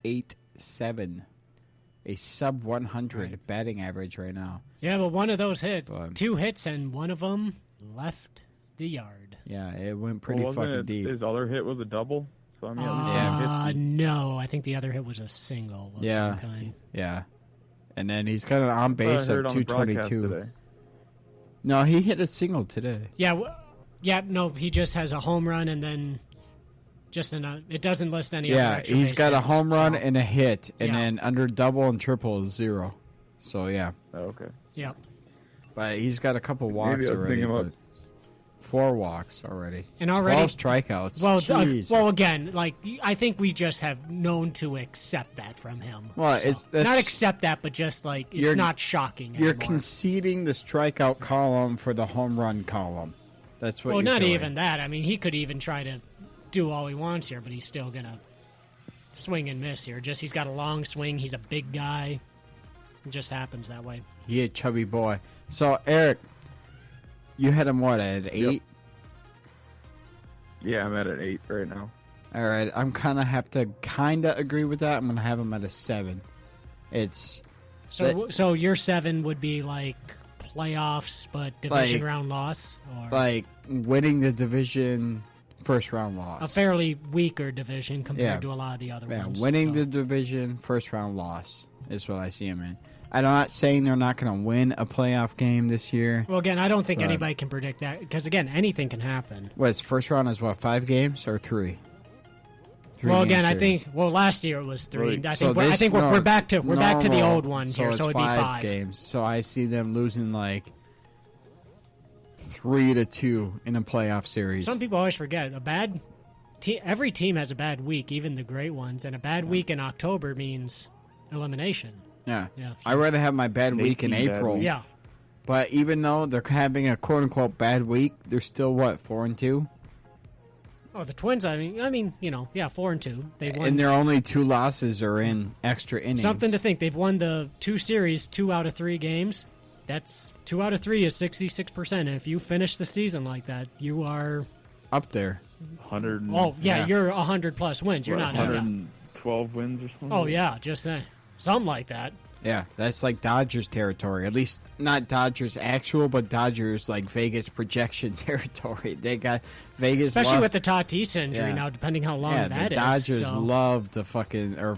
.87, a sub 100 batting average right now. Yeah, but one of those hit. 2 hits, and one of them left the yard. Yeah, it went pretty fucking deep. His other hit was a double. So I mean, no, I think the other hit was a single of some kind. Yeah. And then he's got an on base of 222. No, he hit a single today. Yeah, no, he just has a home run and then just it doesn't list any other extra he's base got hits, a home run and a hit, and then under double and triple is 0. So, yeah. Oh, okay. Yeah. But he's got a couple walks already. 4 walks already. And already 12 strikeouts. Well, again, like I think we just have known to accept that from him. Well, so, that's not accept that, but just like it's not shocking anymore. You're conceding the strikeout column for the home run column. That's what. Well, not doing. even that. I mean, he could even try to do all he wants here, but he's still gonna swing and miss here. Just he's got a long swing. He's a big guy. It just happens that way. He a chubby boy. So Erik, you had him what at 8? Yep. Yeah, I'm at an 8 right now. All right, I'm have to agree with that. I'm gonna have him at a 7. It's so your 7 would be like playoffs, but division round loss, or like winning the division first round loss. A fairly weaker division compared to a lot of the other ones. Winning the division first round loss is what I see him in. I'm not saying they're not going to win a playoff game this year. Well, again, I don't think anybody can predict that because, again, anything can happen. First round is 5 games or 3? Well, again, series. I think last year it was 3. I think we're back to the old ones here, so it'd be 5 games. So I see them losing 3-2 in a playoff series. Some people always forget every team has a bad week, even the great ones, and a bad week in October means elimination. Yeah. I'd rather have my bad week in April. Yeah. But even though they're having a quote-unquote bad week, they're still, 4-2? Oh, the Twins, 4-2. They won. And their only 2 losses are in extra innings. Something to think. They've won the 2 series, 2 out of 3 games. That's 2 out of 3 is 66%. And if you finish the season like that, you are... up there. 100. Oh, yeah, you're 100-plus wins. You're not... 112 wins or something? Oh, yeah, just saying. Something like that. Yeah, that's like Dodgers territory. At least not Dodgers actual, but Dodgers Vegas projection territory. They got Vegas, especially with the Tatis injury now. Depending how long that is. Dodgers love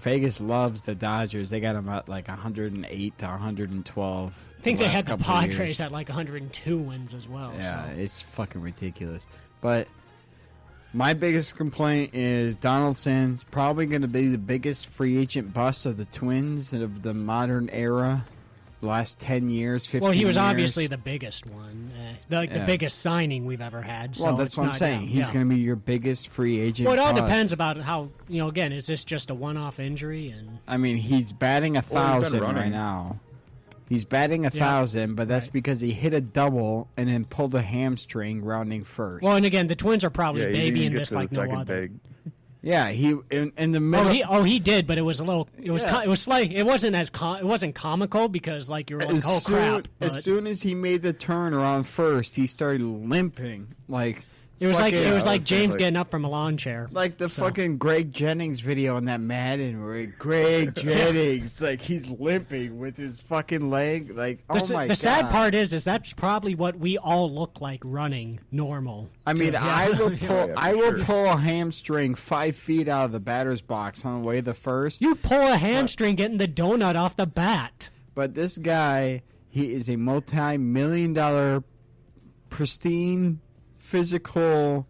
Vegas loves the Dodgers. They got them at 108 to 112. I think they had the Padres at 102 wins as well. Yeah, it's fucking ridiculous. But my biggest complaint is Donaldson's probably going to be the biggest free agent bust of the Twins of the modern era. The last 10 years, 15 years. Well, he was obviously the biggest one. The biggest signing we've ever had. So that's what I'm saying. He's going to be your biggest free agent Well, it all depends about how, again, is this just a one-off injury? I mean, he's batting 1,000 right now. He's batting 1,000, but that's because he hit a double and then pulled a hamstring rounding first. Well, and again, the Twins are probably babying this like no other. Big. Yeah, he in the middle. He did, but it was a little. It was. It was slight. It wasn't as. It wasn't comical because you were like, crap. As soon as he made the turn around first, he started limping It was like James getting up from a lawn chair. Like the fucking Greg Jennings video on that Madden where Greg Jennings, he's limping with his fucking leg. Oh my God. The sad part is that's probably what we all look like running normal. I mean, I will pull a hamstring 5 feet out of the batter's box on the way to first. You pull a hamstring getting the donut off the bat. But this guy, he is a multi-million-dollar pristine physical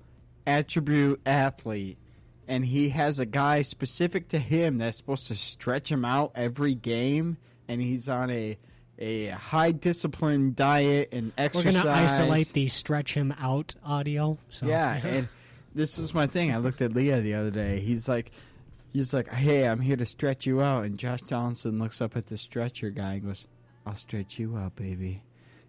attribute athlete, and he has a guy specific to him that's supposed to stretch him out every game, and he's on a high discipline diet and exercise. We're going to isolate the stretch him out audio. So. Yeah, and this was my thing. I looked at Leah the other day. He's like, hey, I'm here to stretch you out, and Josh Donaldson looks up at the stretcher guy and goes, I'll stretch you out, baby.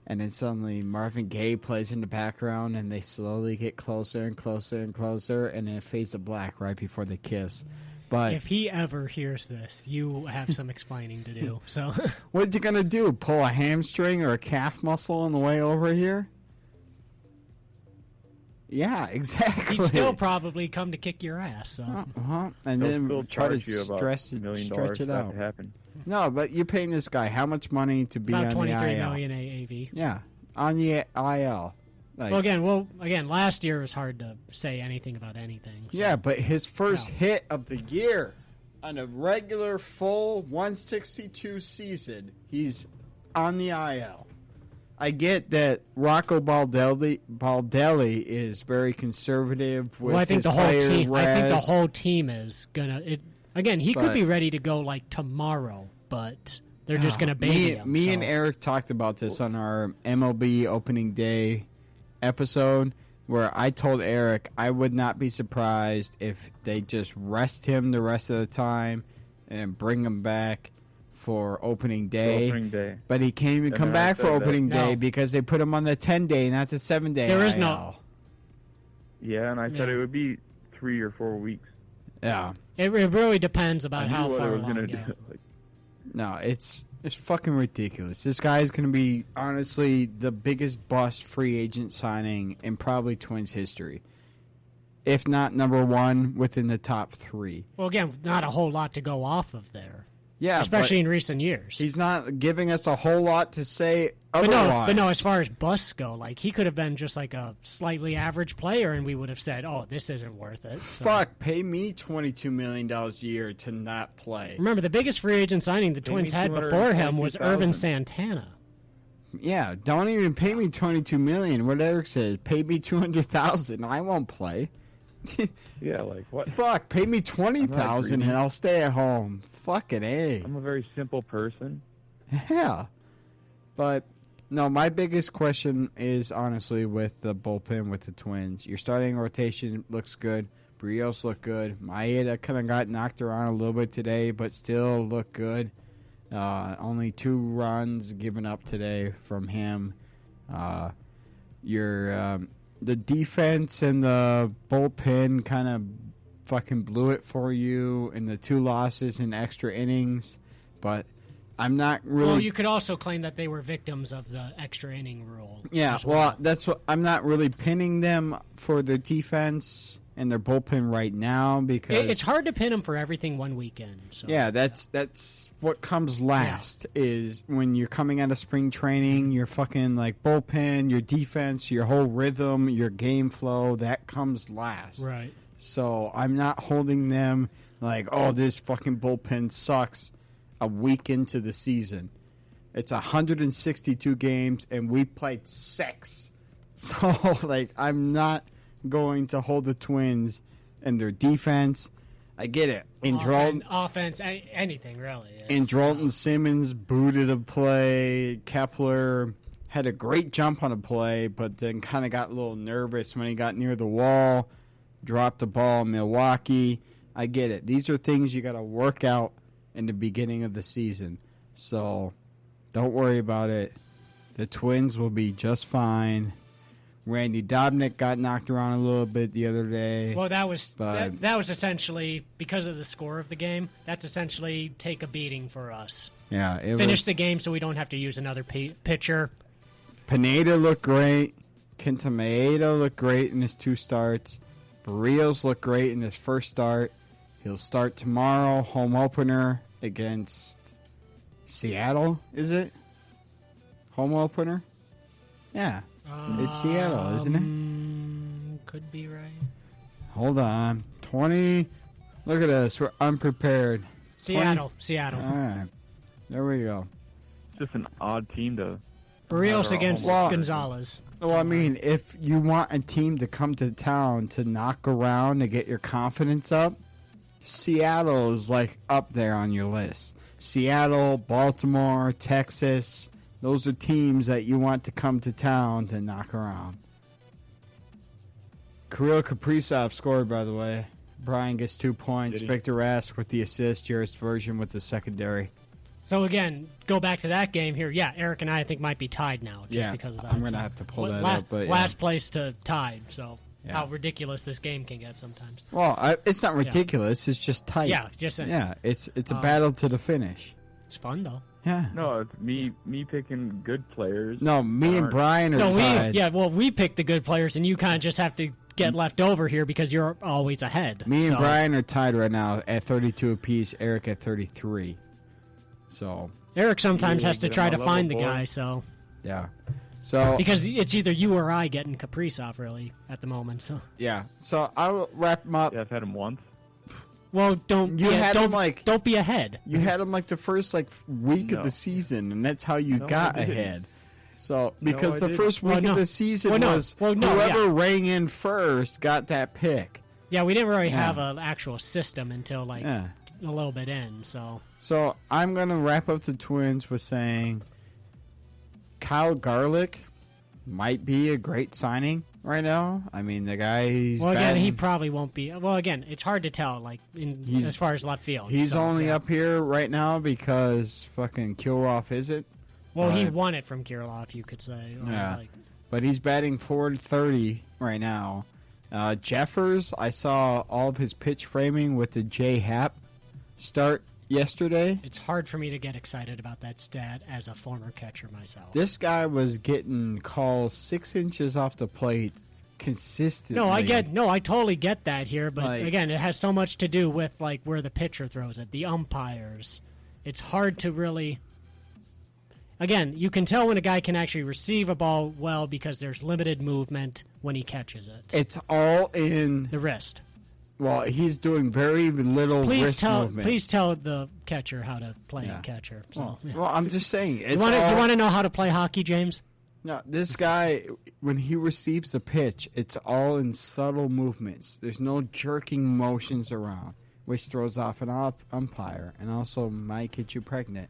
And then suddenly Marvin Gaye plays in the background, and they slowly get closer and closer and closer, and then it fades to black right before they kiss. But if he ever hears this, you have some explaining to do. So, what's he gonna do? Pull a hamstring or a calf muscle on the way over here? Yeah, exactly. He'd still probably come to kick your ass. So. And They'll then still try to charge you about stretch $1 million it for that out. to happen. No, but you're paying this guy how much money to be About on the 23 IL? million AAV. Yeah, on the IL. Like, Well, again, last year was hard to say anything about anything. So. yeah, but his first Yeah. hit of the year on a regular full 162 season, he's on the IL. I get that Rocco Baldelli is very conservative with Well, I think his the whole player team. I think the res. whole team is gonna. Again, he could But- be ready to go like tomorrow, but they're just gonna baby him. Me so. and Eric talked about this on our MLB opening day episode, where I told Eric I would not be surprised if they just rest him the rest of the time and bring him back for opening day. Opening day. But he can't even And come then I back for said that- opening day No. because they put him on the 10-day, not the 7-day. There is IL. no- Yeah, and I said Yeah. it would be 3 or 4 weeks. Yeah. It really depends I about knew how what I far was along. gonna Yeah. do. Like, No, it's fucking ridiculous. This guy is going to be, honestly, the biggest bust free agent signing in probably Twins history. If not number one, within the top 3. Well, again, not a whole lot to go off of there, Yeah, especially but in recent years. he's not giving us a whole lot to say But otherwise. no, as far as busts go, like he could have been just like a slightly average player, and we would have said, "Oh, this isn't worth it." So. Fuck, pay me $22 million a year to not play. Remember, the biggest free agent signing the Pay Twins me had before him was Irvin $222,000. Santana. Yeah, don't even pay me $22 million. What Eric says, pay me $200,000. I won't play. yeah, like what? Fuck, pay me $20,000 and greedy. I'll stay at home. Fucking A. I'm a very simple person. Yeah. But, no, my biggest question is, honestly, with the bullpen with the Twins. Your starting rotation looks good. Brios look good. Maeda kind of got knocked around a little bit today, but still look good. Only 2 runs given up today from him. The defense and the bullpen kind of fucking blew it for you in the 2 losses in extra innings. But I'm not really. Well, you could also claim that they were victims of the extra inning rule. Yeah, as well, that's what I'm not really pinning them for their defense and their bullpen right now because It's hard to pin them for everything one weekend. So. yeah, that's what comes last is when you're coming out of spring training, your fucking like bullpen, your defense, your whole rhythm, your game flow, that comes last. Right. So I'm not holding them like, oh, this fucking bullpen sucks a week into the season. It's 162 games and we played 6. So like I'm not going to hold the Twins and their defense. I get it. Offense, anything really. And Drolton Simmons booted a play. Kepler had a great jump on a play, but then kind of got a little nervous when he got near the wall. Dropped the ball in Milwaukee. I get it. These are things you got to work out in the beginning of the season. So don't worry about it. The Twins will be just fine. Randy Dobnik got knocked around a little bit the other day. Well, that was But- that was essentially because of the score of the game. That's essentially take a beating for us. Yeah, it Finish was, the game so we don't have to use another pitcher. Pineda looked great. Kenta Maeda looked great in his 2 starts. Barrios looked great in his first start. He'll start tomorrow, home opener against Seattle, is it? Home opener? Yeah. It's Seattle, isn't it? Could be right. Hold on. 20. Look at us. We're unprepared. Seattle. All right. There we go. It's just an odd team to. Barrios have a against home- Gonzalez. Well, I mean, if you want a team to come to town to knock around to get your confidence up, Seattle is like up there on your list. Seattle, Baltimore, Texas, those are teams that you want to come to town to knock around. Kirill Kaprizov scored, by the way. Brian gets 2 points. Did he? Victor Rask with the assist. Jared Spurgeon with the secondary. So again, go back to that game here. Yeah, Eric and I think might be tied now just because of that. I'm going to So, have to pull that la- up. But yeah. last place to tied. So Yeah. how ridiculous this game can get sometimes. Well, it's not ridiculous. It's just tight. Yeah, just saying. Yeah, it's a battle to the finish. It's fun though. Yeah. No, it's me picking good players. No, me and Aren't- Brian are No, tied. we pick the good players, and you kind of just have to get left over here because you're always ahead. Me and So, Brian are tied right now at 32 apiece. Eric at 33. So Eric sometimes Yeah, has to get try him to a find the level, guy. boys. So yeah. So because it's either you or I getting Kaprizov really at the moment. So yeah. So I'll wrap him up. Yeah, I've had him once. well, don't You had him, don't like- don't be ahead. You had him like the first week of No. the season, and that's how you No, got I didn't. ahead. So because I the didn't. first week Well, no. of the season Well, no. was Well, no, whoever yeah. rang in first got that pick. Yeah, we didn't really Yeah. have an actual system until like Yeah. a little bit in. So So I'm gonna wrap up the Twins with saying Kyle Garlick might be a great signing right now. I mean, the guy's well, again, batting- he probably won't be. Well, again, it's hard to tell. Like He's- as far as left field, he's so, only yeah. up here right now because fucking Kilroff isn't. Well, he but- won it from Kirilov, you could say. Or, Yeah. like, But he's batting 430 right now. Jeffers, I saw all of his pitch framing with the J Happ start yesterday. it's hard for me to get excited about that stat as a former catcher myself. This guy was getting calls 6 inches off the plate consistently. I totally get that here, but Like- again, it has so much to do with like where the pitcher throws it, the umpires. It's hard to really. Again, you can tell when a guy can actually receive a ball well because there's limited movement when he catches it. It's all in. The wrist. Well, he's doing very little wrist movement. Please tell the catcher how to play Yeah. catcher. So, Well, yeah. well, I'm just saying. It's You want all, to know how to play hockey, James? No, this guy, when he receives the pitch, it's all in subtle movements. There's no jerking motions around, which throws off an umpire and also might get you pregnant.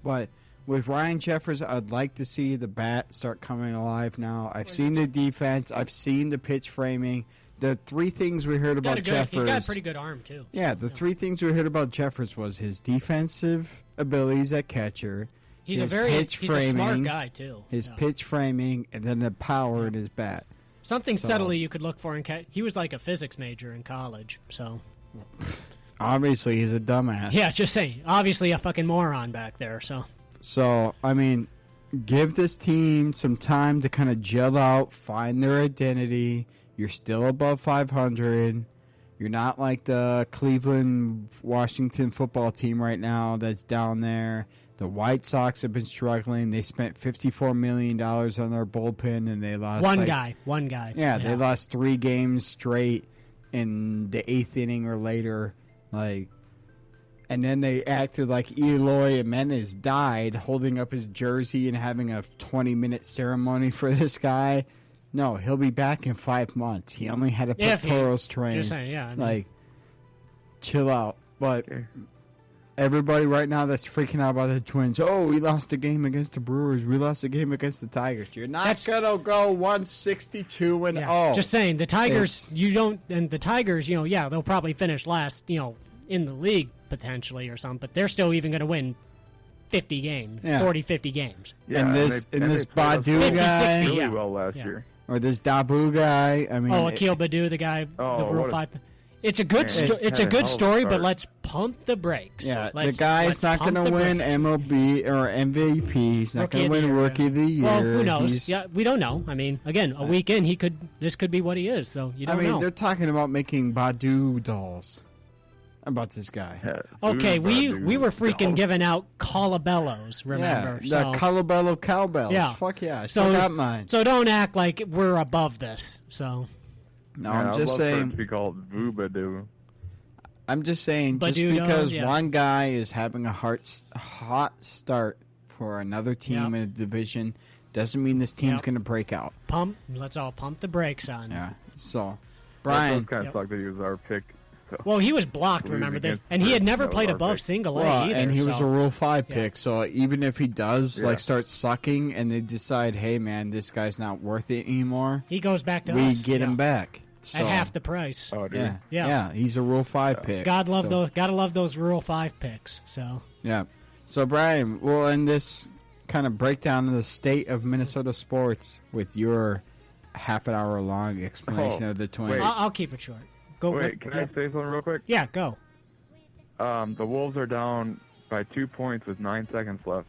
But with Ryan Jeffers, I'd like to see the bat start coming alive now. I've seen the defense. I've seen the pitch framing. The three things we heard about Jeffers. He's got a pretty good arm, too. Yeah, the three things we heard about Jeffers was his defensive abilities at catcher, He's his a pitch he's a smart framing, guy, too. his Yeah. pitch framing, and then the power in his bat. Something So- subtly you could look for in he was like a physics major in college, so Obviously, he's a dumbass. yeah, just saying. Obviously, a fucking moron back there. So So, I mean, give this team some time to kind of gel out, find their identity. You're still above 500. You're not like the Cleveland Washington football team right now that's down there. The White Sox have been struggling. They spent $54 million on their bullpen, and they lost one guy. Yeah, they lost 3 games straight in the 8th inning or later. And then they acted like Eloy Jimenez died, holding up his jersey and having a 20-minute ceremony for this guy. No, he'll be back in 5 months. He only had a pectoral strain. Just saying, yeah. I mean, Chill out. But Okay. everybody right now that's freaking out about the Twins, oh, we lost the game against the Brewers. We lost the game against the Tigers. You're not going to go 162 and yeah. 0. Just saying, the Tigers. The Tigers. They'll probably finish last. In the league potentially or something, but they're still even going to win 50 games, Yeah. 40, 50 games. Yeah, And this they Badu played us 50, guy, 60, really yeah. well last Yeah. year. or this Dabu guy. I mean, Akil Badu, the guy, Oh, the Rule what a- 5. It's a good. Man, It's had a a good hell of a story, but start. let's pump the brakes. yeah, the Let's guy's not going pump to the win brakes. MLB or MVP. He's not Rookie going to of the win year, Rookie of the Year. Well, who knows? He's- Yeah, we don't know. I mean, again, a week in, this could be what he is. So you I don't mean, know. they're talking about making Badu dolls about this guy. Yeah, Okay, dude, we were freaking no. giving out Colabellos, remember? Yeah, the Colabello cowbells. Yeah. Fuck yeah, I still got mine. So don't act like we're above this. So No, Yeah, I'm I'd just love for it saying. to be called Voobadoo. I'm just saying, just Badu dolls, because yeah. one guy is having a hot start for another team Yep. in a division doesn't mean this team's Yep. going to break out. let's all pump the brakes on. Yeah. So, Brian, Brian, kind of Yep. sucked that he was our pick. So. Well, he was blocked, Losing remember? against And he had Britain, never that was played our above pick. single A well, either. and he was so. a Rule 5 Yeah. pick. So even if he does Yeah. start sucking and they decide, hey man, this guy's not worth it anymore, He goes back to we us. get yeah. him back. So, At half the price. Oh, dude. Yeah, Yeah. yeah, he's a Rule 5 pick. Gotta love so, those Rule 5 picks. So Yeah. So Brian, we'll end this kind of breakdown of the state of Minnesota sports with your half an hour long explanation Oh, of the Twins. wait. I'll keep it short. Go. Wait, can I say something real quick? Yeah, go. The Wolves are down by 2 points with 9 seconds left.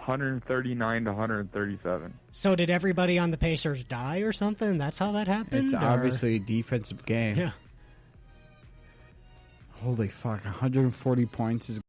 139 to 137. So did everybody on the Pacers die or something? That's how that happened? It's or- obviously a defensive game. Yeah. Holy fuck, 140 points is